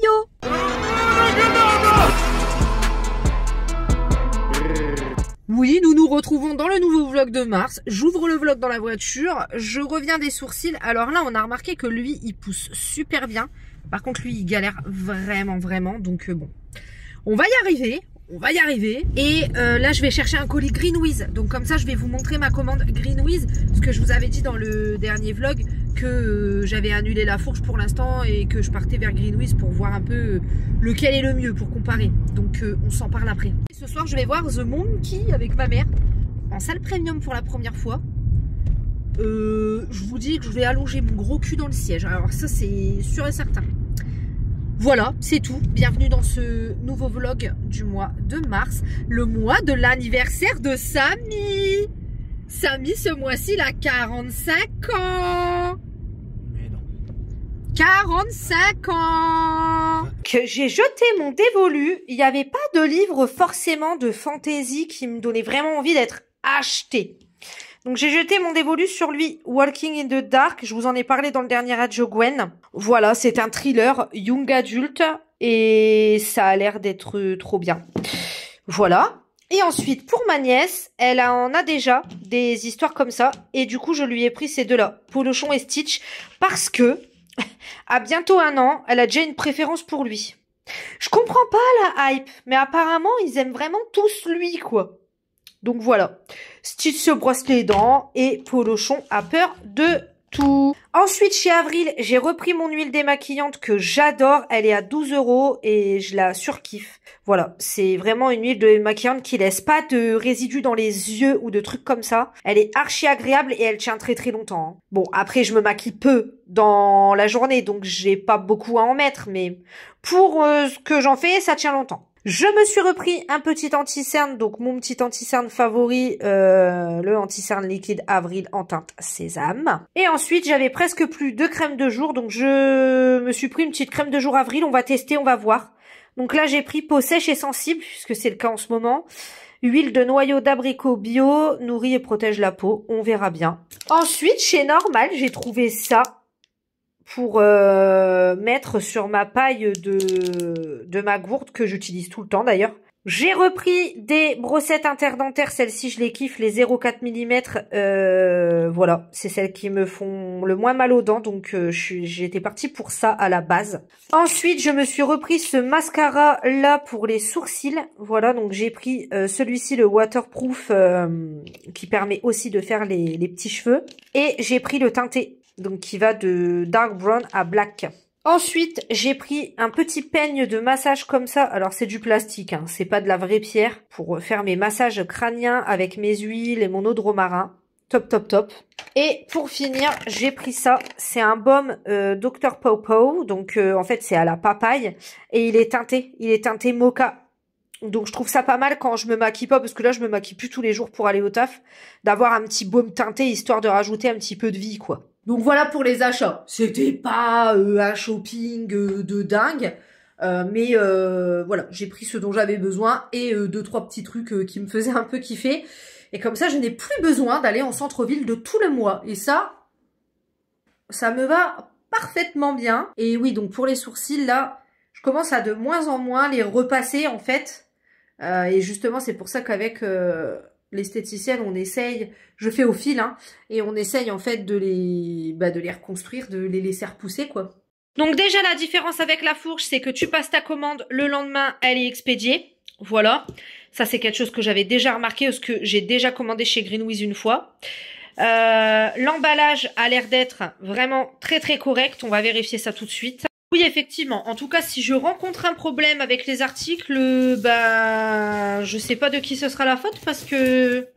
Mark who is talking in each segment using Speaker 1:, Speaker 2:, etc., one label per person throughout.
Speaker 1: yo! Oui, nous nous retrouvons dans le nouveau vlog de Mars. J'ouvre le vlog dans la voiture, je reviens des sourcils. Alors là, on a remarqué que lui, il pousse super bien. Par contre, lui, il galère vraiment. Donc bon, on va y arriver. On va y arriver. Et là, je vais chercher un colis Greenwiz. Donc comme ça, je vais vous montrer ma commande Greenwiz. Parce que je vous avais dit dans le dernier vlog que j'avais annulé la fourche pour l'instant et que je partais vers Greenwiz pour voir un peu lequel est le mieux pour comparer. Donc on s'en parle après. Ce soir, je vais voir The Monkey avec ma mère en salle premium pour la première fois. Je vous dis que je vais allonger mon gros cul dans le siège. Alors ça, c'est sûr et certain. Voilà, c'est tout. Bienvenue dans ce nouveau vlog du mois de mars, le mois de l'anniversaire de Samy. Samy, ce mois-ci, il a 45 ans.
Speaker 2: Mais non.
Speaker 1: 45 ans. Que j'ai jeté mon dévolu. Il n'y avait pas de livre forcément de fantasy qui me donnait vraiment envie d'être acheté. Donc j'ai jeté mon dévolu sur lui, Walking in the Dark. Je vous en ai parlé dans le dernier Radio Gwen. Voilà, c'est un thriller young adulte et ça a l'air d'être trop bien. Voilà. Et ensuite, pour ma nièce, elle en a déjà des histoires comme ça. Et du coup, je lui ai pris ces deux-là, Polochon et Stitch, parce que à bientôt 1 an, elle a déjà une préférence pour lui. Je comprends pas la hype, mais apparemment, ils aiment vraiment tous lui, quoi. Donc voilà, Stitch se brosse les dents et Polochon a peur de tout. Ensuite, chez Avril, j'ai repris mon huile démaquillante que j'adore. Elle est à 12 € et je la surkiffe. Voilà, c'est vraiment une huile démaquillante qui laisse pas de résidus dans les yeux ou de trucs comme ça. Elle est archi agréable et elle tient très longtemps. Bon, après, je me maquille peu dans la journée, donc j'ai pas beaucoup à en mettre. Mais pour ce que j'en fais, ça tient longtemps. Je me suis repris un petit anti-cerne, donc mon petit anti-cerne favori, le anti-cerne liquide Avril en teinte sésame. Et ensuite, j'avais presque plus de crème de jour, donc je me suis pris une petite crème de jour Avril. On va tester, on va voir. Donc là, j'ai pris peau sèche et sensible, puisque c'est le cas en ce moment. Huile de noyau d'abricot bio, nourrit et protège la peau, on verra bien. Ensuite, chez Normal, j'ai trouvé ça pour mettre sur ma paille de ma gourde que j'utilise tout le temps d'ailleurs. J'ai repris des brossettes interdentaires, celles-ci je les kiffe, les 0,4 mm. Voilà, c'est celles qui me font le moins mal aux dents, donc j'étais partie pour ça à la base. Ensuite, je me suis repris ce mascara là pour les sourcils. Voilà, donc j'ai pris celui-ci, le waterproof, qui permet aussi de faire les petits cheveux. Et j'ai pris le teinté, donc qui va de dark brown à black. Ensuite, j'ai pris un petit peigne de massage comme ça. Alors, c'est du plastique, hein, c'est pas de la vraie pierre. Pour faire mes massages crâniens avec mes huiles et mon eau de romarin. Top. Et pour finir, j'ai pris ça. C'est un baume Dr Pawpaw. Donc, en fait, c'est à la papaye. Et il est teinté mocha. Donc, je trouve ça pas mal quand je me maquille pas. Parce que là, je me maquille plus tous les jours pour aller au taf. D'avoir un petit baume teinté, histoire de rajouter un petit peu de vie, quoi. Donc voilà pour les achats. C'était pas un shopping de dingue. Mais voilà, j'ai pris ce dont j'avais besoin et 2-3 petits trucs qui me faisaient un peu kiffer. Et comme ça, je n'ai plus besoin d'aller en centre-ville de tout le mois. Et ça me va parfaitement bien. Et oui, donc pour les sourcils, là, je commence à de moins en moins les repasser en fait. Et justement, c'est pour ça qu'avec l'esthéticienne, on essaye, je fais au fil, hein, et on essaye en fait de les reconstruire, de les laisser repousser, quoi. Donc déjà, la différence avec la fourche, c'est que tu passes ta commande, le lendemain, elle est expédiée. Voilà. Ça, c'est quelque chose que j'avais déjà remarqué, parce que j'ai déjà commandé chez Greenwiz une fois. L'emballage a l'air d'être vraiment très correct. On va vérifier ça tout de suite. Oui, effectivement. En tout cas, si je rencontre un problème avec les articles, je sais pas de qui ce sera la faute parce que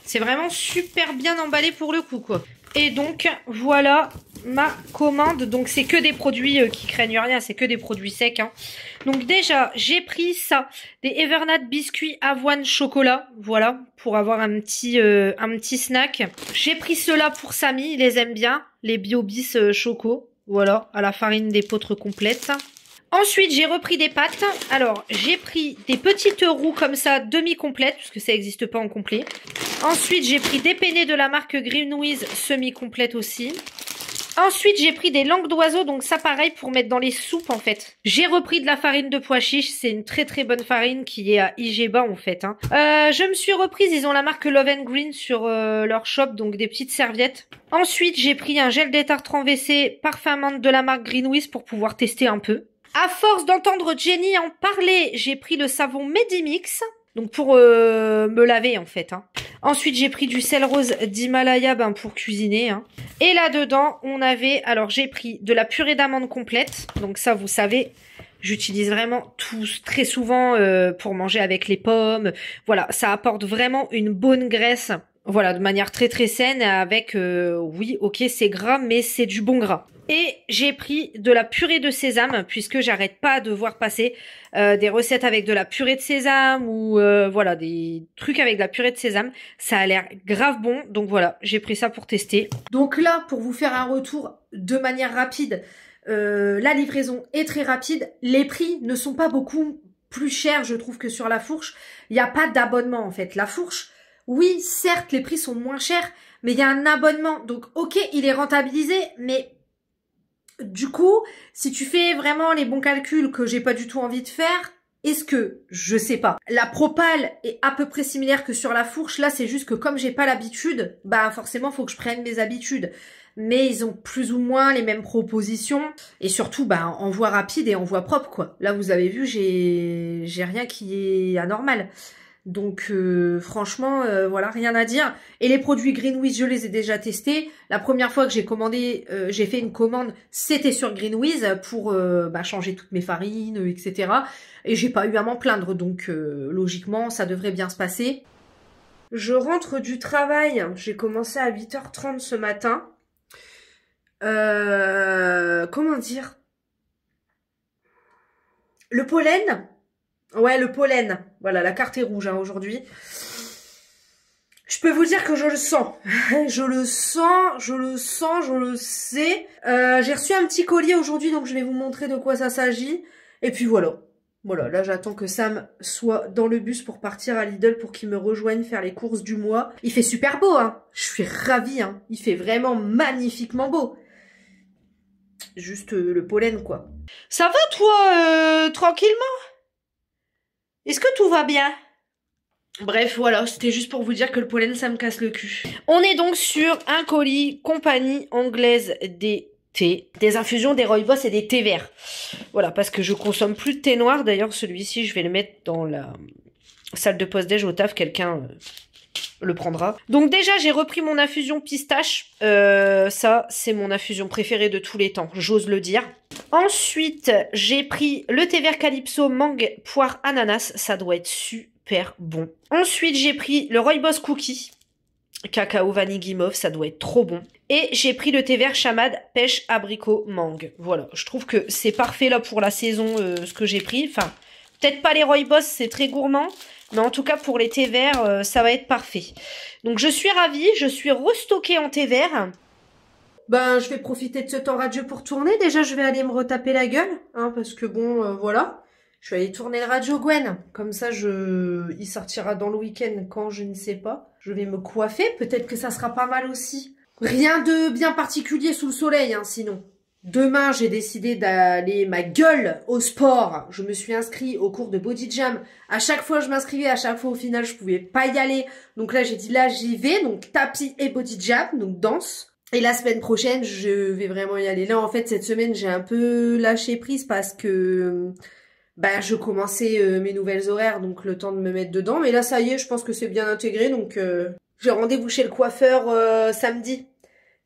Speaker 1: c'est vraiment super bien emballé pour le coup, quoi. Et donc, voilà ma commande. Donc, c'est que des produits qui craignent rien, c'est que des produits secs, hein. Donc, déjà, j'ai pris ça, des Evernat biscuits avoine chocolat, voilà, pour avoir un petit snack. J'ai pris ceux-là pour Samy, il les aime bien, les BioBis choco. Voilà, à la farine d'épeautre complète. Ensuite, j'ai repris des pâtes. Alors, j'ai pris des petites roues comme ça, demi-complètes, puisque ça n'existe pas en complet. Ensuite, j'ai pris des penne de la marque Greenwiz, semi-complète aussi. Ensuite, j'ai pris des langues d'oiseau, donc ça pareil pour mettre dans les soupes en fait. J'ai repris de la farine de pois chiche, c'est une très très bonne farine qui est à Igeba en fait. Hein. Je me suis reprise, ils ont la marque Love and Green sur leur shop, donc des petites serviettes. Ensuite, j'ai pris un gel détartrant WC parfum menthe de la marque Greenwiz pour pouvoir tester un peu. À force d'entendre Jenny en parler, j'ai pris le savon Medimix, donc pour me laver en fait. Hein. Ensuite, j'ai pris du sel rose d'Himalaya pour cuisiner. Hein. Et là-dedans, on avait... Alors, j'ai pris de la purée d'amande complète. Donc ça, vous savez, j'utilise vraiment très souvent pour manger avec les pommes. Voilà, ça apporte vraiment une bonne graisse. Voilà, de manière très très saine avec... oui, ok, c'est gras, mais c'est du bon gras. Et j'ai pris de la purée de sésame, puisque j'arrête pas de voir passer des recettes avec de la purée de sésame ou voilà, des trucs avec de la purée de sésame. Ça a l'air grave bon, donc voilà, j'ai pris ça pour tester. Donc là, pour vous faire un retour de manière rapide, la livraison est très rapide. Les prix ne sont pas beaucoup plus chers, je trouve, que sur La Fourche. Il n'y a pas d'abonnement, en fait. La Fourche, oui, certes, les prix sont moins chers, mais il y a un abonnement. Donc, ok, il est rentabilisé, mais... Du coup, si tu fais vraiment les bons calculs que j'ai pas du tout envie de faire, est-ce que, je sais pas, la propale est à peu près similaire que sur La Fourche. Là, c'est juste que comme j'ai pas l'habitude, bah forcément, faut que je prenne mes habitudes. Mais ils ont plus ou moins les mêmes propositions. Et surtout, bah, envoi rapide et envoi propre, quoi. Là, vous avez vu, j'ai rien qui est anormal. Donc franchement, voilà, rien à dire. Et les produits Greenwiz, je les ai déjà testés. La première fois que j'ai commandé, j'ai fait une commande, c'était sur Greenwiz pour changer toutes mes farines, etc. Et j'ai pas eu à m'en plaindre, donc logiquement, ça devrait bien se passer. Je rentre du travail, j'ai commencé à 8h30 ce matin. Comment dire? Le pollen. Ouais, le pollen. Voilà, la carte est rouge aujourd'hui. Je peux vous dire que je le sens. Je le sens, je le sais. J'ai reçu un petit collier aujourd'hui, donc je vais vous montrer de quoi ça s'agit. Et puis voilà. Voilà, là j'attends que Sam soit dans le bus pour partir à Lidl pour qu'il me rejoigne faire les courses du mois. Il fait super beau, hein. Je suis ravie, hein. Il fait vraiment magnifiquement beau. Juste le pollen, quoi. Ça va, toi, tranquillement? Est-ce que tout va bien? Bref, voilà, c'était juste pour vous dire que le pollen, ça me casse le cul. On est donc sur un colis compagnie anglaise des thés, des infusions, des rooibos et des thés verts. Voilà, parce que je consomme plus de thé noir. D'ailleurs, celui-ci, je vais le mettre dans la salle de post-déj au taf. Quelqu'un le prendra. Donc déjà, j'ai repris mon infusion pistache. Ça, c'est mon infusion préférée de tous les temps, j'ose le dire. Ensuite, j'ai pris le thé vert Calypso mangue poire ananas. Ça doit être super bon. Ensuite, j'ai pris le rooibos cookie cacao vanille guimauve. Ça doit être trop bon. Et j'ai pris le thé vert chamade pêche abricot mangue. Voilà, je trouve que c'est parfait là pour la saison ce que j'ai pris. Enfin, peut-être pas les rooibos, c'est très gourmand. Mais en tout cas, pour les thés verts, ça va être parfait. Donc, je suis ravie. Je suis restockée en thé vert. Ben, je vais profiter de ce temps radieux pour tourner. Déjà, je vais aller me retaper la gueule. Hein, parce que bon, voilà. Je vais aller tourner le Radio Gwen. Comme ça, il sortira dans le week-end quand je ne sais pas. Je vais me coiffer. Peut-être que ça sera pas mal aussi. Rien de bien particulier sous le soleil, hein, sinon. Demain, j'ai décidé d'aller ma gueule au sport. Je me suis inscrit au cours de Body Jam. À chaque fois, je m'inscrivais. À chaque fois, au final, je pouvais pas y aller. Donc là, j'ai dit, là, j'y vais. Donc, tapis et Body Jam. Donc, danse. Et la semaine prochaine, je vais vraiment y aller. Là, en fait, cette semaine, j'ai un peu lâché prise parce que je commençais mes nouvelles horaires. Donc, le temps de me mettre dedans. Mais là, ça y est, je pense que c'est bien intégré. Donc, j'ai rendez-vous chez le coiffeur samedi.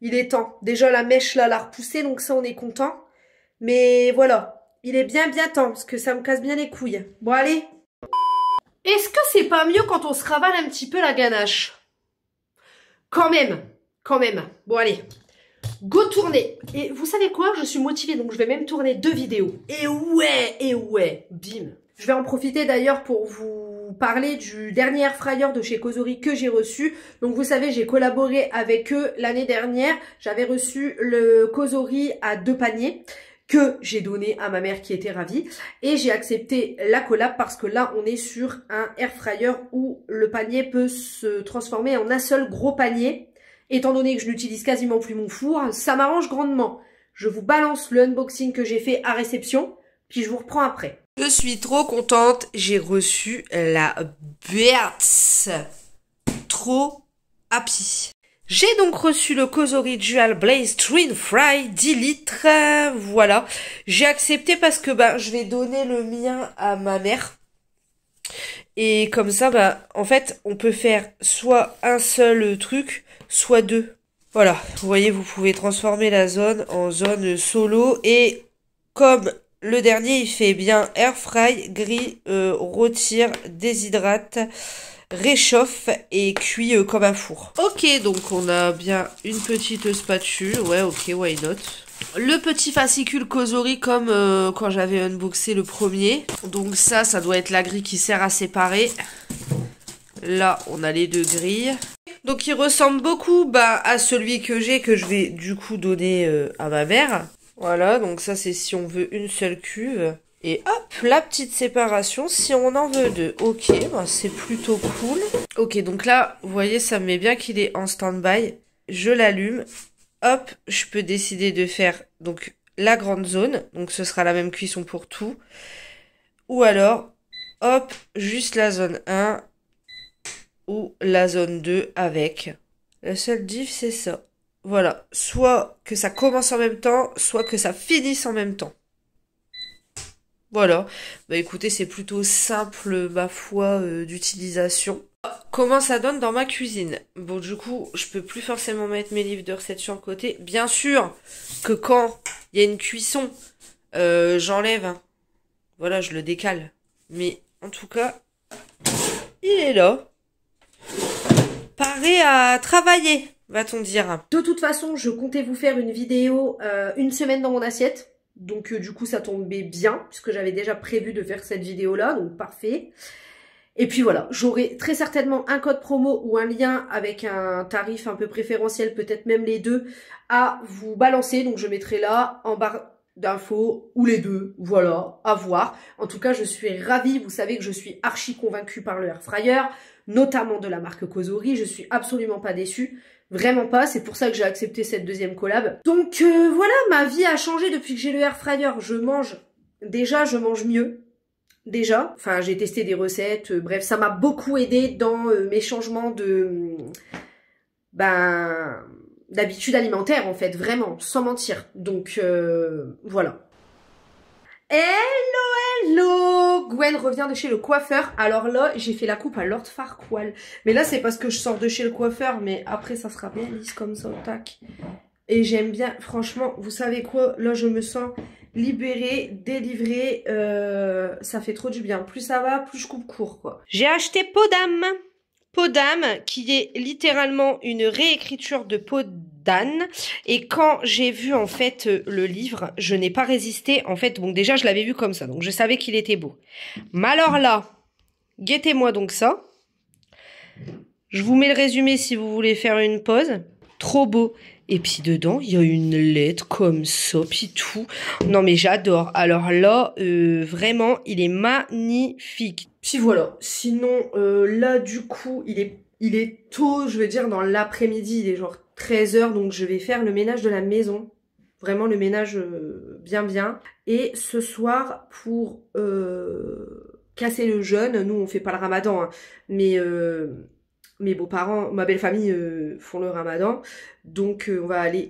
Speaker 1: Il est temps. Déjà, la mèche, là, l'a repoussée, donc ça, on est content. Mais voilà, il est bien temps, parce que ça me casse bien les couilles. Bon, allez. Est-ce que c'est pas mieux quand on se ravale un petit peu la ganache? Quand même. Bon, allez. Go tourner. Et vous savez quoi? Je suis motivée, donc je vais même tourner 2 vidéos. Et ouais, bim. Je vais en profiter d'ailleurs pour vous parler du dernier air fryer de chez Causerie que j'ai reçu. Donc vous savez, j'ai collaboré avec eux l'année dernière. J'avais reçu le Causerie à 2 paniers que j'ai donné à ma mère qui était ravie. Et j'ai accepté la collab parce que là, on est sur un air fryer où le panier peut se transformer en un seul gros panier. Étant donné que je n'utilise quasiment plus mon four, ça m'arrange grandement. Je vous balance le unboxing que j'ai fait à réception, puis je vous reprends après. Je suis trop contente, j'ai reçu la Beats. Trop happy. J'ai donc reçu le Cosori Dual Blaze Twin Fry 10 litres. Voilà. J'ai accepté parce que je vais donner le mien à ma mère. Et comme ça, en fait, on peut faire soit un seul truc, soit deux. Voilà. Vous voyez, vous pouvez transformer la zone en zone solo. Et comme le dernier, il fait bien air fry, grille, retire, déshydrate, réchauffe et cuit comme un four. Ok, donc on a bien une petite spatule. Ouais, ok, why not. Le petit fascicule Cosori comme quand j'avais unboxé le premier. Donc ça doit être la grille qui sert à séparer. Là, on a les deux grilles. Donc il ressemble beaucoup à celui que j'ai, que je vais du coup donner à ma mère. Voilà, donc ça c'est si on veut une seule cuve. Et hop, la petite séparation si on en veut deux. Ok, c'est plutôt cool. Ok, donc là, vous voyez, ça me met bien qu'il est en stand-by. Je l'allume. Hop, je peux décider de faire donc la grande zone. Donc ce sera la même cuisson pour tout. Ou alors, hop, juste la zone 1 ou la zone 2 avec. La seule diff, c'est ça. Voilà, soit que ça commence en même temps, soit que ça finisse en même temps. Voilà, écoutez, c'est plutôt simple, ma foi, d'utilisation. Comment ça donne dans ma cuisine? Bon, du coup, je peux plus forcément mettre mes livres de recettes sur le côté. Bien sûr que quand il y a une cuisson, j'enlève. Hein. Voilà, je le décale. Mais en tout cas, il est là. Paré à travailler, va-t-on dire. De toute façon, je comptais vous faire une vidéo une semaine dans mon assiette. Donc du coup ça tombait bien puisque j'avais déjà prévu de faire cette vidéo là, donc parfait. Et puis voilà, j'aurai très certainement un code promo ou un lien avec un tarif un peu préférentiel, peut-être même les deux, à vous balancer. Donc je mettrai là en barre d'infos ou les deux, voilà, à voir. En tout cas je suis ravie, vous savez que je suis archi convaincue par le air fryer, notamment de la marque Cosori, je suis absolument pas déçue. Vraiment pas, c'est pour ça que j'ai accepté cette deuxième collab. Donc voilà, ma vie a changé depuis que j'ai le air fryer. Je mange mieux. Déjà, enfin j'ai testé des recettes, bref, ça m'a beaucoup aidé dans mes changements de d'habitude alimentaire en fait, vraiment, sans mentir. Donc voilà. Hello, Gwen revient de chez le coiffeur. Alors là, j'ai fait la coupe à Lord Farquaad. Mais là, c'est parce que je sors de chez le coiffeur. Mais après, ça sera bien lisse comme ça, tac. Et j'aime bien, franchement, vous savez quoi? Là, je me sens libérée, délivrée. Ça fait trop du bien. Plus ça va, plus je coupe court, quoi. J'ai acheté Podam. Podam, qui est littéralement une réécriture de Peau d'âne. Et quand j'ai vu en fait le livre, je n'ai pas résisté. En fait, bon déjà je l'avais vu comme ça, donc je savais qu'il était beau. Mais alors là, guettez-moi donc ça. Je vous mets le résumé si vous voulez faire une pause. Trop beau. Et puis dedans, il y a une lettre comme ça, puis tout. Non mais j'adore. Alors là, vraiment, il est magnifique. Puis voilà. Sinon, là du coup, il est tôt, je veux dire, dans l'après-midi. Il est genre 13 h, donc je vais faire le ménage de la maison. Vraiment le ménage bien. Et ce soir, pour casser le jeûne, nous on fait pas le ramadan, hein, mais... mes beaux-parents, ma belle famille font le ramadan, donc on va aller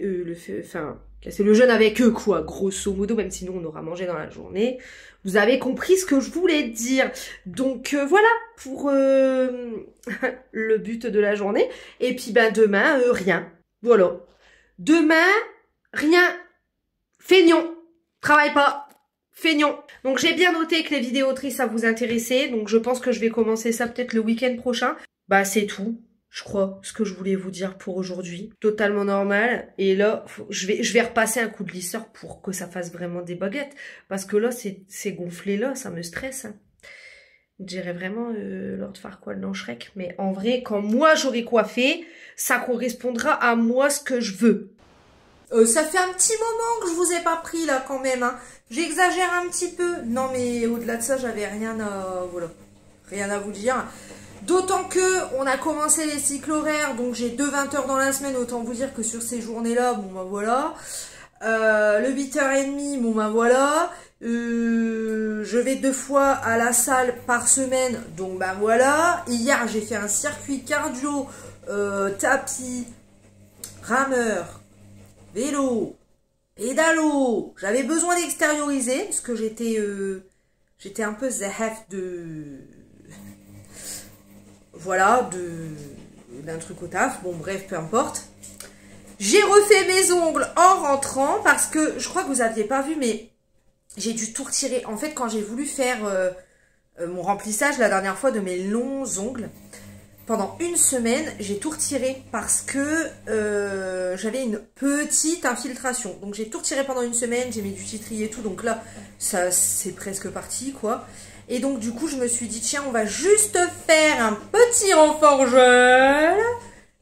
Speaker 1: casser le jeûne avec eux quoi, grosso modo, même si nous on aura mangé dans la journée. Vous avez compris ce que je voulais dire. Donc voilà pour le but de la journée. Et puis demain, rien. Voilà. Demain, rien. Feignons. Travaille pas. Feignons. Donc j'ai bien noté que les vidéos tristes ça vous intéressait. Donc je pense que je vais commencer ça peut-être le week-end prochain. C'est tout, je crois, ce que je voulais vous dire pour aujourd'hui. Totalement normal. Et là, je vais repasser un coup de lisseur pour que ça fasse vraiment des baguettes. Parce que là, c'est gonflé là, ça me stresse. Hein. Je dirais vraiment Lord Farquaad dans Shrek. Mais en vrai, quand moi j'aurai coiffé, ça correspondra à moi ce que je veux. Ça fait un petit moment que je vous ai pas pris là quand même. Hein. J'exagère un petit peu. Non mais au-delà de ça, j'avais rien à vous dire. D'autant que on a commencé les cycles horaires, donc j'ai 2 20 heures dans la semaine, autant vous dire que sur ces journées-là, bon bah voilà. Le 8h30, bon ben voilà, je vais 2 fois à la salle par semaine, donc ben voilà. Hier j'ai fait un circuit cardio, tapis, rameur, vélo, pédalo. J'avais besoin d'extérioriser, parce que j'étais un peu zahaf voilà, d'un truc au taf, bon bref, peu importe. J'ai refait mes ongles en rentrant parce que je crois que vous aviez pas vu, mais j'ai dû tout retirer. En fait, quand j'ai voulu faire mon remplissage la dernière fois de mes longs ongles, pendant une semaine, j'ai tout retiré parce que j'avais une petite infiltration. Donc j'ai tout retiré pendant une semaine, j'ai mis du titri et tout. Donc là, ça c'est presque parti, quoi. Et donc du coup, je me suis dit, tiens, on va juste faire un petit renfort gel.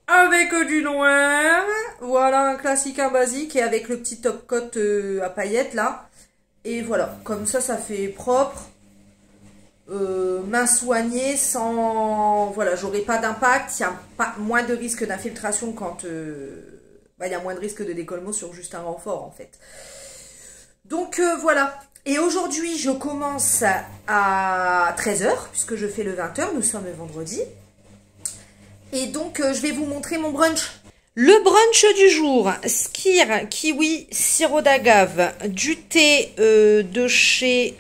Speaker 1: Avec du noir, voilà un classique, un basique, et avec le petit top coat à paillettes là. Et voilà, comme ça fait propre, main soignée, sans... Voilà, j'aurai pas d'impact, il y a pas moins de risque d'infiltration quand... il y a moins de risque de décollement sur juste un renfort en fait. Donc voilà. Et aujourd'hui, je commence à 13 h, puisque je fais le 20 h, nous sommes le vendredi. Et donc, je vais vous montrer mon brunch. Le brunch du jour, skyr, kiwi, sirop d'agave, du thé de chez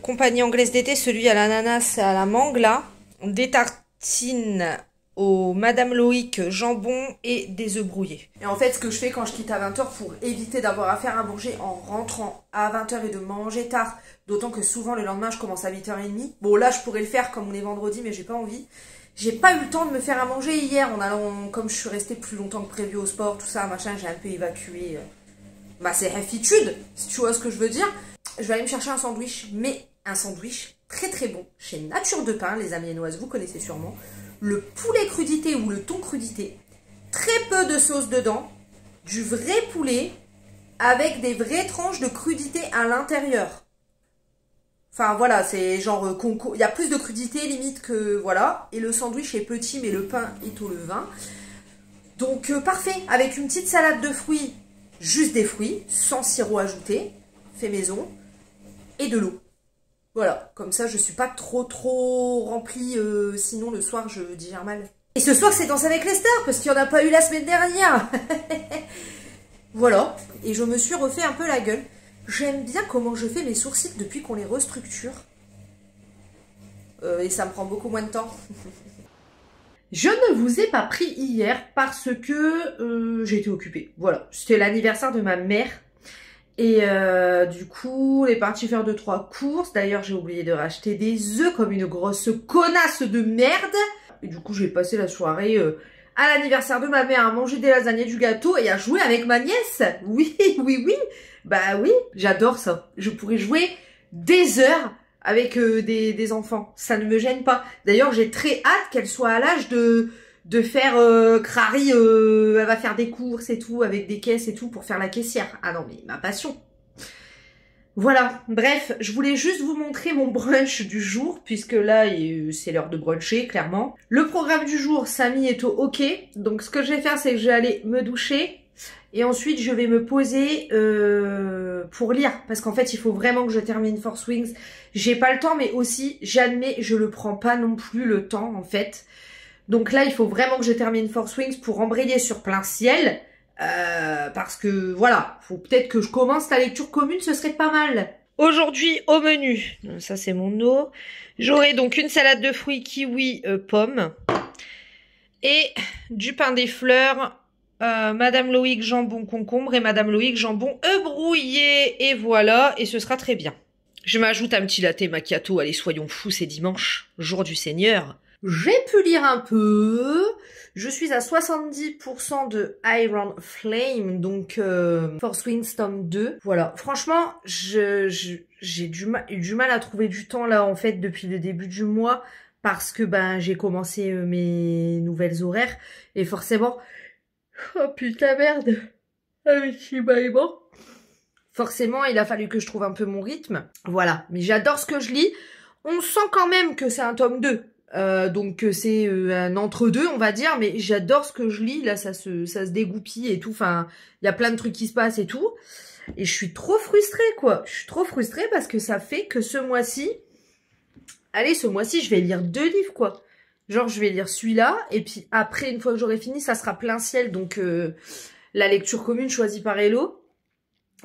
Speaker 1: Compagnie Anglaise d'été, celui à l'ananas et à la mangue, là, des tartines au Madame Loïc, jambon et des œufs brouillés. Et en fait, ce que je fais quand je quitte à 20 h pour éviter d'avoir à faire à manger en rentrant à 20 h et de manger tard, d'autant que souvent le lendemain, je commence à 8h30. Bon, là, je pourrais le faire comme on est vendredi, mais j'ai pas envie. J'ai pas eu le temps de me faire à manger hier en allant, comme je suis restée plus longtemps que prévu au sport, tout ça, machin, j'ai un peu évacué ma certitude, si tu vois ce que je veux dire. Je vais aller me chercher un sandwich, mais un sandwich très très bon, chez Nature de Pain, les Amiénoises, vous connaissez sûrement. Le poulet crudité ou le thon crudité, très peu de sauce dedans, du vrai poulet, avec des vraies tranches de crudité à l'intérieur. Enfin voilà, c'est genre il y a plus de crudité limite que voilà. Et le sandwich est petit mais le pain est au levain. Donc parfait, avec une petite salade de fruits, juste des fruits, sans sirop ajouté, fait maison, et de l'eau. Voilà, comme ça je suis pas trop remplie, sinon le soir je digère mal. Et ce soir c'est Danse avec les stars, parce qu'il n'y en a pas eu la semaine dernière. Voilà, et je me suis refait un peu la gueule. J'aime bien comment je fais mes sourcils depuis qu'on les restructure. Et ça me prend beaucoup moins de temps. Je ne vous ai pas pris hier parce que j'ai été occupée. Voilà, c'était l'anniversaire de ma mère. Et du coup, on est parti faire 2-3 courses. D'ailleurs, j'ai oublié de racheter des œufs comme une grosse connasse de merde. Et du coup, j'ai passé la soirée à l'anniversaire de ma mère à manger des lasagnes et du gâteau et à jouer avec ma nièce. Oui, oui, oui. Bah oui, j'adore ça. Je pourrais jouer des heures avec des enfants. Ça ne me gêne pas. D'ailleurs, j'ai très hâte qu'elle soit à l'âge de faire Crary, elle va faire des courses et tout, avec des caisses et tout, pour faire la caissière. Ah non, mais ma passion. Voilà, bref, je voulais juste vous montrer mon brunch du jour, puisque là, c'est l'heure de bruncher, clairement. Le programme du jour, Samy est au hockey. Donc ce que je vais faire, c'est que je vais aller me doucher. Et ensuite, je vais me poser pour lire. Parce qu'en fait, il faut vraiment que je termine Force Wings. J'ai pas le temps, mais aussi, j'admets, je le prends pas non plus le temps, en fait. Donc là, il faut vraiment que je termine Force Wings pour embrayer sur plein ciel. Parce que, voilà, faut peut-être que je commence la lecture commune, ce serait pas mal. Aujourd'hui, au menu, ça c'est mon eau. J'aurai donc une salade de fruits kiwi pomme. Et du pain des fleurs... Madame Loïc jambon concombre et Madame Loïc jambon œuf brouillé. Et voilà, et ce sera très bien. Je m'ajoute un petit latte macchiato. Allez, soyons fous, c'est dimanche, jour du Seigneur. J'ai pu lire un peu. Je suis à 70% de Iron Flame, donc Force Wings tome 2. Voilà, franchement, j'ai eu du mal à trouver du temps là en fait depuis le début du mois parce que ben j'ai commencé mes nouvelles horaires et forcément... Oh putain merde. Avec Shibaïman. Forcément, il a fallu que je trouve un peu mon rythme. Voilà. Mais j'adore ce que je lis. On sent quand même que c'est un tome 2. Donc c'est un entre-deux, on va dire, mais j'adore ce que je lis. Là, ça se dégoupille et tout. Enfin, il y a plein de trucs qui se passent et tout. Et je suis trop frustrée, quoi. Je suis trop frustrée parce que ça fait que ce mois-ci... Allez, ce mois-ci, je vais lire 2 livres, quoi. Genre, je vais lire celui-là. Et puis après, une fois que j'aurai fini, ça sera plein ciel. Donc, la lecture commune choisie par Hello.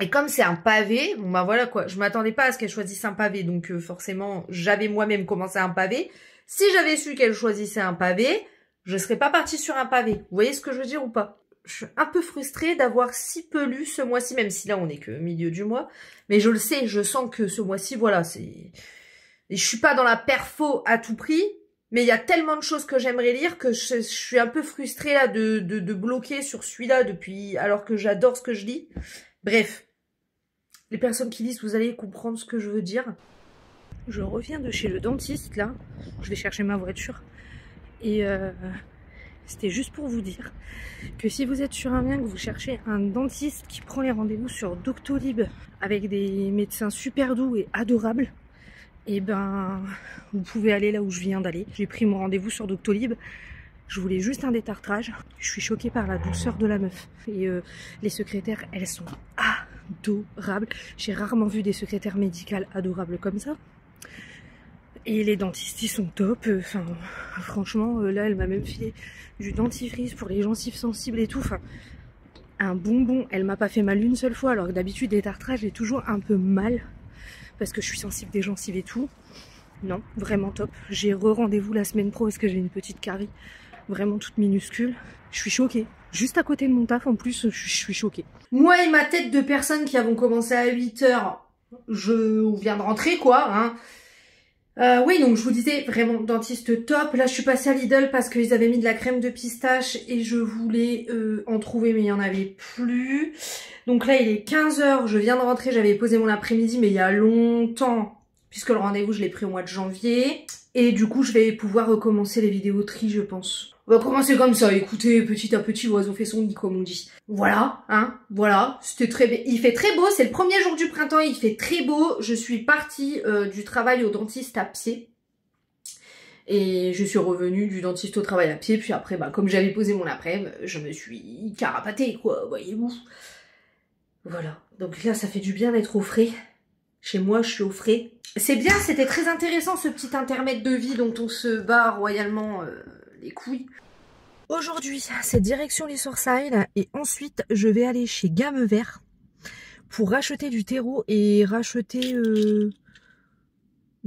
Speaker 1: Et comme c'est un pavé, bon bah voilà, quoi. Je m'attendais pas à ce qu'elle choisisse un pavé. Donc, forcément, j'avais moi-même commencé un pavé. Si j'avais su qu'elle choisissait un pavé, je serais pas partie sur un pavé. Vous voyez ce que je veux dire ou pas? Je suis un peu frustrée d'avoir si peu lu ce mois-ci, même si là on est que milieu du mois. Mais je le sais, je sens que ce mois-ci, voilà, c'est... Et je suis pas dans la perfo à tout prix, mais il y a tellement de choses que j'aimerais lire que je suis un peu frustrée là de bloquer sur celui-là depuis, alors que j'adore ce que je lis. Bref, les personnes qui lisent, vous allez comprendre ce que je veux dire. Je reviens de chez le dentiste là, je vais chercher ma voiture et c'était juste pour vous dire que si vous êtes sur Amiens, que vous cherchez un dentiste qui prend les rendez-vous sur Doctolib avec des médecins super doux et adorables, et ben vous pouvez aller là où je viens d'aller. J'ai pris mon rendez-vous sur Doctolib. Je voulais juste un détartrage. Je suis choquée par la douceur de la meuf. Et les secrétaires, elles sont adorables. J'ai rarement vu des secrétaires médicales adorables comme ça. Et les dentistes, ils sont top. Enfin, franchement, là, elle m'a même filé du dentifrice pour les gencives sensibles et tout. Enfin, un bonbon. Elle m'a pas fait mal une seule fois, alors que d'habitude, des tartrages, j'ai toujours un peu mal. Parce que je suis sensible des gencives et tout. Non, vraiment top. J'ai re-rendez-vous la semaine pro parce que j'ai une petite carie. Vraiment toute minuscule. Je suis choquée. Juste à côté de mon taf, en plus, je suis choquée. Moi et ma tête de personnes qui avons commencé à 8 h, on vient de rentrer, quoi, hein. Oui, donc je vous disais, vraiment, dentiste top. Là, je suis passée à Lidl parce qu'ils avaient mis de la crème de pistache et je voulais en trouver, mais il n'y en avait plus. Donc là, il est 15 h, je viens de rentrer, j'avais posé mon après-midi, mais il y a longtemps, puisque le rendez-vous, je l'ai pris au mois de janvier. Et du coup, je vais pouvoir recommencer les vidéos tri, je pense. On va commencer comme ça, écoutez, petit à petit, l'oiseau fait son nid, comme on dit. Voilà, hein, voilà, c'était très bien. Il fait très beau, c'est le premier jour du printemps, il fait très beau. Je suis partie du travail au dentiste à pied. Et je suis revenue du dentiste au travail à pied, puis après, bah, comme j'avais posé mon après-midi, je me suis carapatée, quoi, voyez-vous. Voilà, donc là, ça fait du bien d'être au frais. Chez moi, je suis au frais. C'est bien, c'était très intéressant, ce petit intermède de vie dont on se bat royalement les couilles. Aujourd'hui, c'est direction les Sourcines et ensuite, je vais aller chez Gamme Vert pour racheter du terreau et racheter une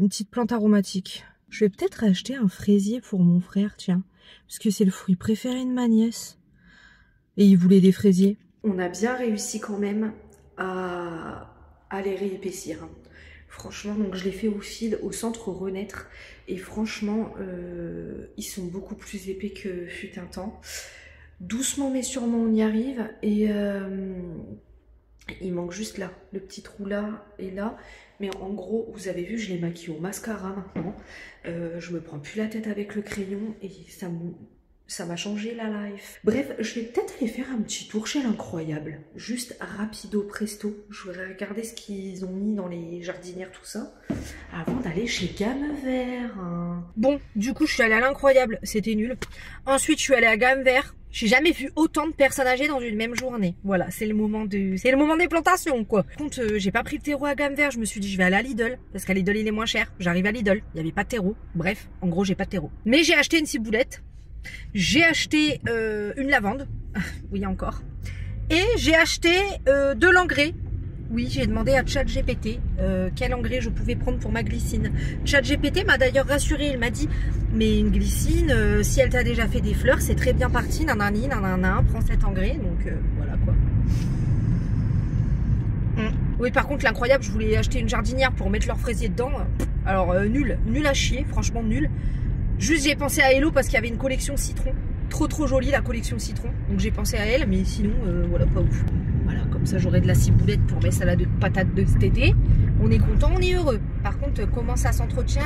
Speaker 1: petite plante aromatique. Je vais peut-être acheter un fraisier pour mon frère, tiens, parce que c'est le fruit préféré de ma nièce. Et il voulait des fraisiers. On a bien réussi quand même à les réépaissir. Franchement, donc je l'ai fait au fil au centre Renaître et franchement, ils sont beaucoup plus épais que fut un temps. Doucement mais sûrement on y arrive et il manque juste là, le petit trou là et là. Mais en gros, vous avez vu, je les maquille au mascara maintenant. Je me prends plus la tête avec le crayon et ça m'a changé la life. Bref, je vais peut-être aller faire un petit tour chez l'Incroyable. Juste rapido presto. Je voudrais regarder ce qu'ils ont mis dans les jardinières, tout ça. Avant d'aller chez Gamme Vert. Bon, du coup, je suis allée à l'Incroyable. C'était nul. Ensuite, je suis allée à Gamme Vert. J'ai jamais vu autant de personnes âgées dans une même journée. Voilà, c'est le moment des plantations, quoi. Par contre, j'ai pas pris le terreau à Gamme Vert. Je me suis dit, je vais aller à Lidl. Parce qu'à Lidl, il est moins cher. J'arrive à Lidl. Il n'y avait pas de terreau. Bref, en gros, j'ai pas de terreau. Mais j'ai acheté une ciboulette. J'ai acheté une lavande, oui encore, et j'ai acheté de l'engrais. Oui, j'ai demandé à ChatGPT quel engrais je pouvais prendre pour ma glycine. ChatGPT m'a d'ailleurs rassuré, il m'a dit mais une glycine, si elle t'a déjà fait des fleurs, c'est très bien parti, nanani, nanana, prends cet engrais, donc voilà quoi. Oui, par contre, l'incroyable, je voulais acheter une jardinière pour mettre leurs fraisiers dedans. Alors nul à chier, franchement nul. Juste j'ai pensé à Hello parce qu'il y avait une collection citron. Trop jolie la collection citron. Donc j'ai pensé à elle, mais sinon voilà, pas ouf. Voilà, comme ça j'aurai de la ciboulette pour mes salades de patates de cet été. On est content, on est heureux. Par contre, comment ça s'entretient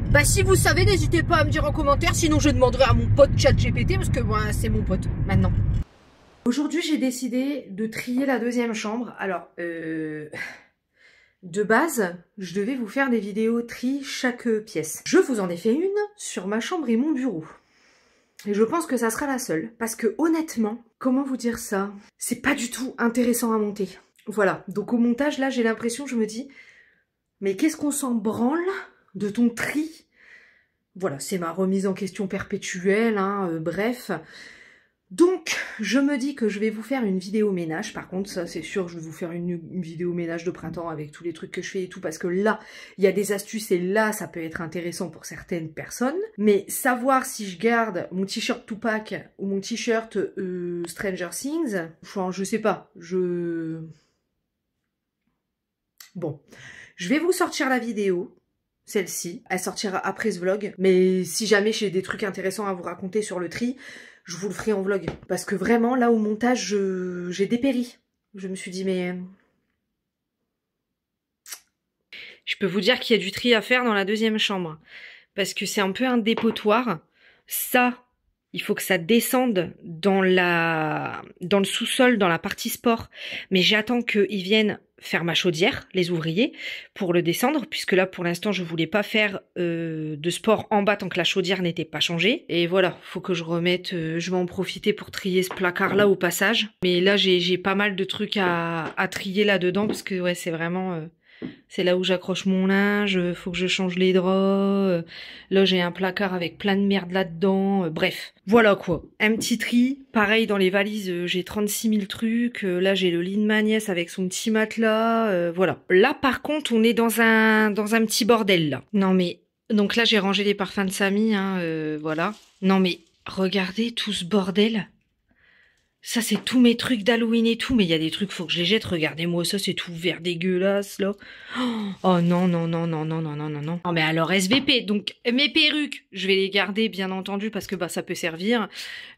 Speaker 1: bah si vous savez, n'hésitez pas à me dire en commentaire. Sinon je demanderai à mon pote ChatGPT parce que moi c'est mon pote maintenant. Aujourd'hui j'ai décidé de trier la deuxième chambre. Alors De base, je devais vous faire des vidéos tri chaque pièce. Je vous en ai fait une sur ma chambre et mon bureau. Et je pense que ça sera la seule. Parce que honnêtement, comment vous dire ça? C'est pas du tout intéressant à monter. Voilà, donc au montage, là, j'ai l'impression, je me dis, mais qu'est-ce qu'on s'en branle de ton tri? Voilà, c'est ma remise en question perpétuelle, hein, bref. Donc, je me dis que je vais vous faire une vidéo ménage. Par contre, ça, c'est sûr, je vais vous faire une vidéo ménage de printemps avec tous les trucs que je fais et tout, parce que là, il y a des astuces et là, ça peut être intéressant pour certaines personnes. Mais savoir si je garde mon t-shirt Tupac ou mon t-shirt Stranger Things, enfin, je sais pas, Bon, je vais vous sortir la vidéo. Celle-ci, elle sortira après ce vlog. Mais si jamais j'ai des trucs intéressants à vous raconter sur le tri, je vous le ferai en vlog. Parce que vraiment, là, au montage, j'ai dépéri. Je me suis dit, mais... Je peux vous dire qu'il y a du tri à faire dans la deuxième chambre. Parce que c'est un peu un dépotoir. Ça, il faut que ça descende dans le sous-sol, dans la partie sport. Mais j'attends qu'ils viennent faire ma chaudière, les ouvriers, pour le descendre, puisque là, pour l'instant, je voulais pas faire de sport en bas tant que la chaudière n'était pas changée. Et voilà, faut que je remette, je vais en profiter pour trier ce placard-là au passage. Mais là, j'ai pas mal de trucs à trier là-dedans, parce que ouais, c'est vraiment... c'est là où j'accroche mon linge, faut que je change les draps. Là, j'ai un placard avec plein de merde là-dedans. Bref, voilà quoi. Un petit tri. Pareil, dans les valises, j'ai 36 000 trucs. Là, j'ai le lit de ma nièce avec son petit matelas. Voilà. Là, par contre, on est dans un petit bordel, là. Non, mais... Donc là, j'ai rangé les parfums de Samy, hein, voilà. Non, mais regardez tout ce bordel. Ça, c'est tous mes trucs d'Halloween et tout, mais il y a des trucs, faut que je les jette. Regardez-moi ça, c'est tout vert dégueulasse, là. Oh non, non, non, non, non, non, non, non, non. Non, mais alors SVP, donc mes perruques, je vais les garder, bien entendu, parce que bah ça peut servir.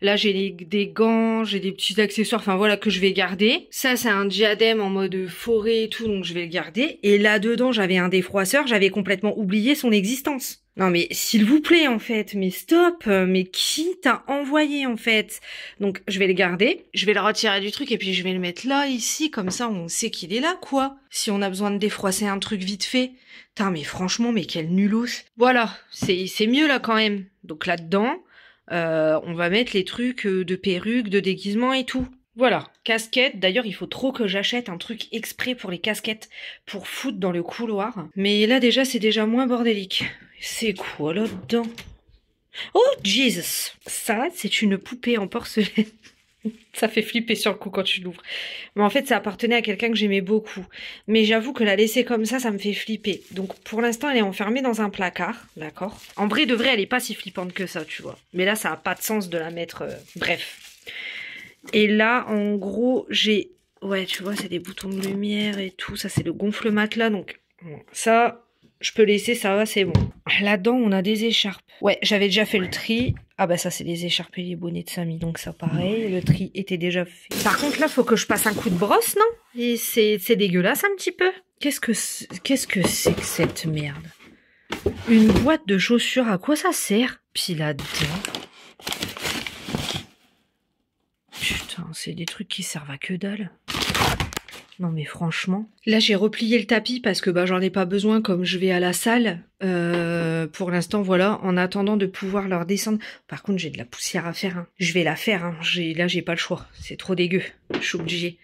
Speaker 1: Là, j'ai des gants, j'ai des petits accessoires, enfin voilà, que je vais garder. Ça, c'est un diadème en mode forêt et tout, donc je vais le garder. Et là-dedans, j'avais un défroisseur, j'avais complètement oublié son existence. Non mais s'il vous plaît en fait, mais stop, mais qui t'a envoyé en fait? Donc je vais le garder, je vais le retirer du truc et puis je vais le mettre là, ici, comme ça on sait qu'il est là quoi. Si on a besoin de défroisser un truc vite fait. Putain mais franchement, mais quel nulos. Voilà, c'est mieux là quand même. Donc là-dedans, on va mettre les trucs de perruques, de déguisement et tout. Voilà, casquette. D'ailleurs, il faut trop que j'achète un truc exprès pour les casquettes pour foutre dans le couloir. Mais là, déjà, c'est déjà moins bordélique. C'est quoi là-dedans? Oh, Jesus! Ça, c'est une poupée en porcelaine. Ça fait flipper sur le coup quand tu l'ouvres. Mais en fait, ça appartenait à quelqu'un que j'aimais beaucoup. Mais j'avoue que la laisser comme ça me fait flipper. Donc, pour l'instant, elle est enfermée dans un placard. D'accord? En vrai, de vrai, elle est pas si flippante que ça, tu vois. Mais là, ça a pas de sens de la mettre... Bref. Et là, en gros, j'ai... Ouais, tu vois, c'est des boutons de lumière et tout. Ça, c'est le gonfle-matelas. Donc, ça, je peux laisser, ça va, c'est bon. Là-dedans, on a des écharpes. Ouais, j'avais déjà fait le tri. Ah bah ça, c'est les écharpes et les bonnets de Samy. Donc ça, pareil, le tri était déjà fait. Par contre, là, faut que je passe un coup de brosse, non? Et c'est dégueulasse un petit peu. Qu'est-ce que c'est que cette merde? Une boîte de chaussures, à quoi ça sert? Puis là-dedans... Putain, c'est des trucs qui servent à que dalle. Non mais franchement. Là j'ai replié le tapis parce que bah j'en ai pas besoin comme je vais à la salle. Pour l'instant voilà, en attendant de pouvoir leur descendre. Par contre j'ai de la poussière à faire. Hein. Je vais la faire. Hein. Là j'ai pas le choix. C'est trop dégueu. Je suis obligée.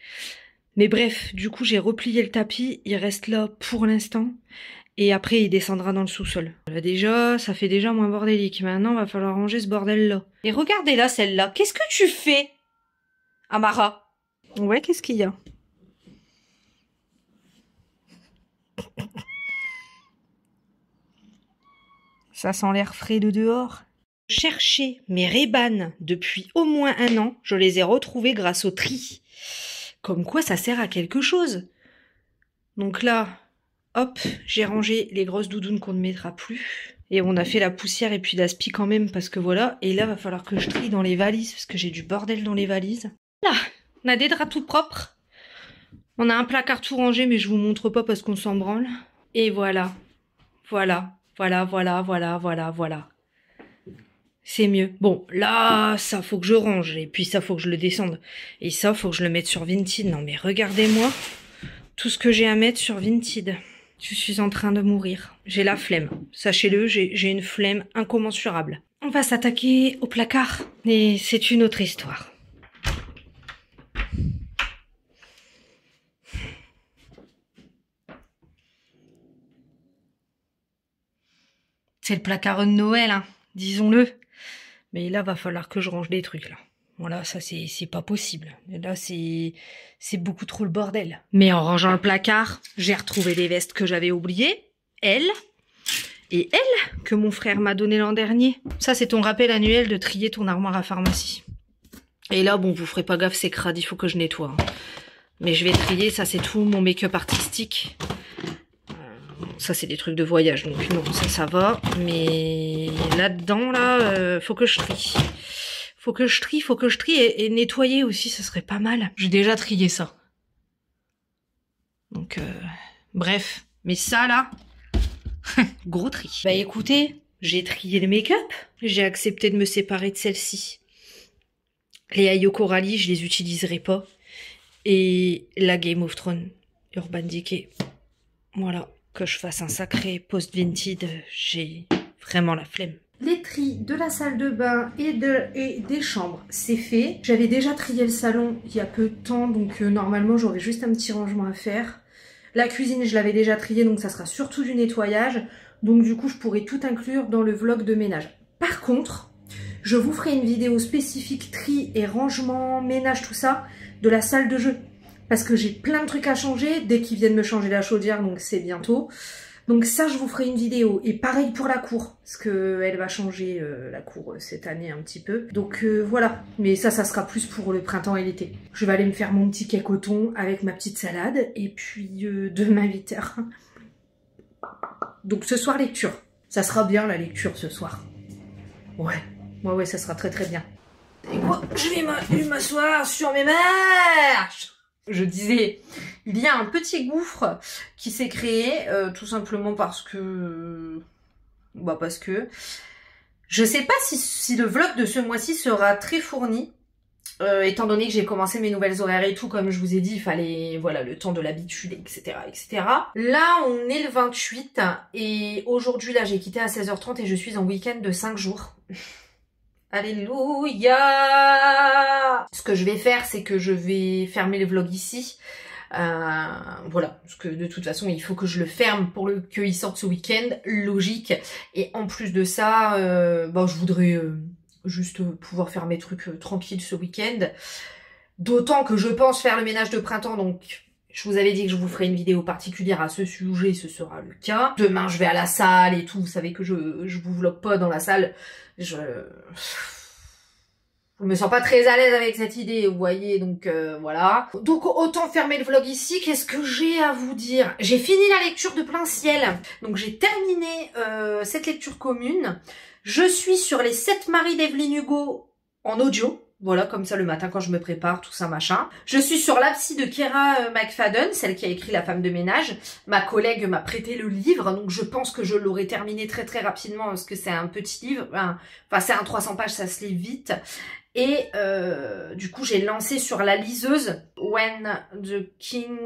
Speaker 1: Mais bref, du coup j'ai replié le tapis. Il reste là pour l'instant. Et après il descendra dans le sous-sol. Là déjà, ça fait déjà moins bordélique. Maintenant va falloir ranger ce bordel là. Et regardez là celle-là. Qu'est-ce que tu fais, Amara? Ouais, qu'est-ce qu'il y a? Ça sent l'air frais de dehors. Chercher mes Ray-Ban depuis au moins 1 an, je les ai retrouvés grâce au tri. Comme quoi ça sert à quelque chose. Donc là, hop, j'ai rangé les grosses doudounes qu'on ne mettra plus. Et on a fait la poussière et puis l'aspi quand même parce que voilà. Et là, va falloir que je trie dans les valises parce que j'ai du bordel dans les valises. Là, on a des draps tout propres. On a un placard tout rangé mais je vous montre pas parce qu'on s'en branle. Et voilà, voilà. Voilà. C'est mieux. Bon, là, ça, faut que je range. Et puis ça, faut que je le descende. Et ça, faut que je le mette sur Vinted. Non, mais regardez-moi tout ce que j'ai à mettre sur Vinted. Je suis en train de mourir. J'ai la flemme. Sachez-le, j'ai une flemme incommensurable. On va s'attaquer au placard. Et c'est une autre histoire. C'est le placard de Noël, hein, disons-le. Mais là, va falloir que je range des trucs, là. Voilà, ça, c'est pas possible. Là, c'est beaucoup trop le bordel. Mais en rangeant le placard, j'ai retrouvé des vestes que j'avais oubliées. Elle que mon frère m'a donné l'an dernier. Ça, c'est ton rappel annuel de trier ton armoire à pharmacie. Et là, bon, vous ferez pas gaffe, c'est crade, il faut que je nettoie. Hein. Mais je vais trier, ça, c'est tout mon make-up artistique. Ça, c'est des trucs de voyage, donc non, ça va. Mais là-dedans, là, faut que je trie. Faut que je trie et nettoyer aussi, ça serait pas mal. J'ai déjà trié ça. Donc, bref. Mais ça, là, gros tri. Bah écoutez, j'ai trié le make-up. J'ai accepté de me séparer de celle-ci. Les Ayoko Rally, je les utiliserai pas. Et la Game of Thrones, Urban Decay. Voilà. Que je fasse un sacré post-vintage, j'ai vraiment la flemme. Les tris de la salle de bain et des chambres, c'est fait. J'avais déjà trié le salon il y a peu de temps, donc normalement j'aurais juste un petit rangement à faire. La cuisine, je l'avais déjà triée, donc ça sera surtout du nettoyage. Donc du coup, je pourrais tout inclure dans le vlog de ménage. Par contre, je vous ferai une vidéo spécifique tri et rangement, ménage, tout ça, de la salle de jeu. Parce que j'ai plein de trucs à changer dès qu'ils viennent me changer la chaudière, donc c'est bientôt. Donc ça, je vous ferai une vidéo. Et pareil pour la cour, parce que elle va changer la cour cette année un petit peu. Donc voilà, mais ça sera plus pour le printemps et l'été. Je vais aller me faire mon petit cake au thon avec ma petite salade. Et puis demain 8h. Donc ce soir, lecture. Ça sera bien la lecture ce soir. Ouais, ça sera très très bien. Et quoi, je vais m'asseoir sur mes marches. Je disais, il y a un petit gouffre qui s'est créé, tout simplement parce que... Je sais pas si le vlog de ce mois-ci sera très fourni, étant donné que j'ai commencé mes nouvelles horaires et tout, comme je vous ai dit, il fallait, voilà, le temps de l'habitude, etc., etc. Là, on est le 28, et aujourd'hui, là, j'ai quitté à 16h30 et je suis en week-end de 5 jours. Alléluia! Ce que je vais faire, c'est que je vais fermer le vlog ici. Voilà, parce que de toute façon, il faut que je le ferme pour qu'il sorte ce week-end, logique. Et en plus de ça, je voudrais juste pouvoir faire mes trucs tranquilles ce week-end. D'autant que je pense faire le ménage de printemps, donc... Je vous avais dit que je vous ferai une vidéo particulière à ce sujet, ce sera le cas. Demain, je vais à la salle et tout. Vous savez que je vous vlog pas dans la salle. Je me sens pas très à l'aise avec cette idée, vous voyez, donc voilà. Donc autant fermer le vlog ici. Qu'est-ce que j'ai à vous dire? J'ai fini la lecture de Plein Ciel. Donc j'ai terminé cette lecture commune. Je suis sur les 7 maris d'Evelyn Hugo en audio. Voilà, comme ça le matin quand je me prépare, tout ça, machin. Je suis sur La Psy de Kera McFadden, celle qui a écrit La femme de ménage. Ma collègue m'a prêté le livre, donc je pense que je l'aurai terminé très très rapidement parce que c'est un petit livre. Enfin, c'est un 300 pages, ça se lit vite. Et du coup, j'ai lancé sur la liseuse When the King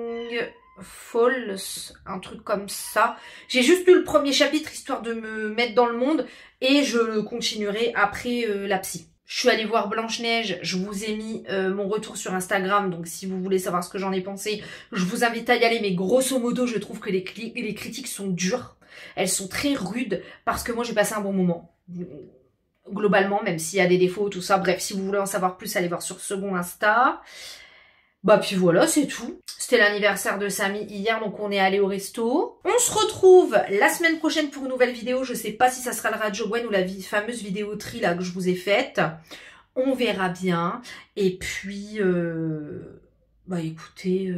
Speaker 1: Falls, un truc comme ça. J'ai juste lu le premier chapitre histoire de me mettre dans le monde et je le continuerai après La Psy. Je suis allée voir Blanche-Neige, je vous ai mis mon retour sur Instagram, donc si vous voulez savoir ce que j'en ai pensé, je vous invite à y aller, mais grosso modo, je trouve que les critiques sont dures, elles sont très rudes, parce que moi j'ai passé un bon moment, globalement, même s'il y a des défauts, tout ça, bref, si vous voulez en savoir plus, allez voir sur Second Insta. Bah puis voilà, c'est tout. C'était l'anniversaire de Samy hier, donc on est allé au resto. On se retrouve la semaine prochaine pour une nouvelle vidéo. Je sais pas si ça sera le Radio Gwen ou la fameuse vidéo tri là que je vous ai faite. On verra bien. Et puis, écoutez,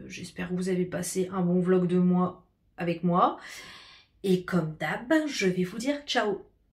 Speaker 1: j'espère que vous avez passé un bon vlog de moi avec moi. Et comme d'hab, je vais vous dire ciao.